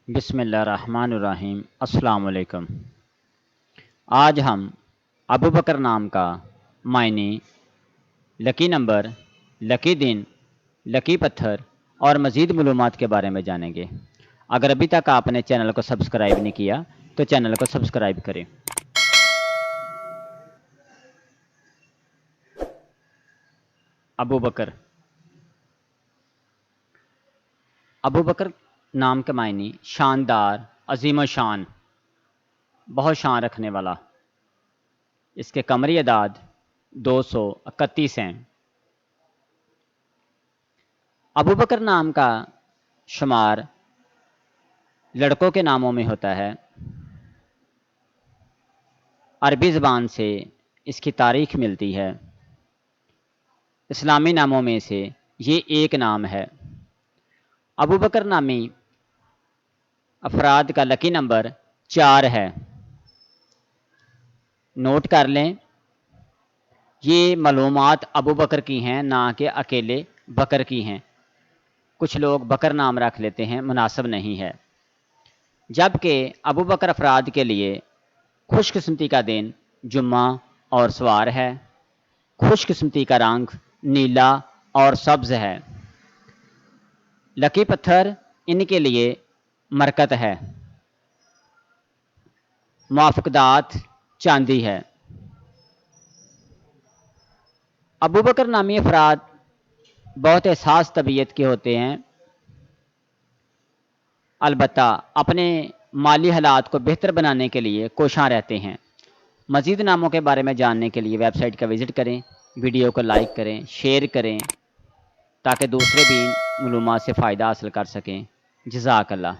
بسم اللہ الرحمن الرحیم۔ السلام علیکم۔ آج ہم ابو بکر نام کا معنی، لکی نمبر، لکی دن، لکی پتھر اور مزید معلومات کے بارے میں جانیں گے۔ اگر ابھی تک آپ نے چینل کو سبسکرائب نہیں کیا تو چینل کو سبسکرائب کریں۔ ابو بکر ابو بکر نام کے معنی شاندار، عظیم و شان، بہت شان رکھنے والا۔ اس کے قمری اعداد 231 ہیں۔ ابو بکر نام کا شمار لڑکوں کے ناموں میں ہوتا ہے۔ عربی زبان سے اس کی تاریخ ملتی ہے۔ اسلامی ناموں میں سے یہ ایک نام ہے۔ ابو بکر نامی افراد کا لکی نمبر 4 ہے۔ نوٹ کر لیں، یہ معلومات ابو بکر کی ہیں، نہ کہ اکیلے بکر کی ہیں۔ کچھ لوگ بکر نام رکھ لیتے ہیں، مناسب نہیں ہے۔ جبکہ ابو بکر افراد کے لیے خوش قسمتی کا دن جمعہ اور سوار ہے۔ خوش قسمتی کا رنگ نیلا اور سبز ہے۔ لکی پتھر ان کے لیے مرکت ہے۔ موافقدات چاندی ہے۔ ابو بکر نامی افراد بہت حساس طبیعت کے ہوتے ہیں، البتہ اپنے مالی حالات کو بہتر بنانے کے لیے کوشاں رہتے ہیں۔ مزید ناموں کے بارے میں جاننے کے لیے ویب سائٹ کا وزٹ کریں، ویڈیو کو لائک کریں، شیئر کریں تاکہ دوسرے بھی معلومات سے فائدہ حاصل کر سکیں۔ جزاک اللہ۔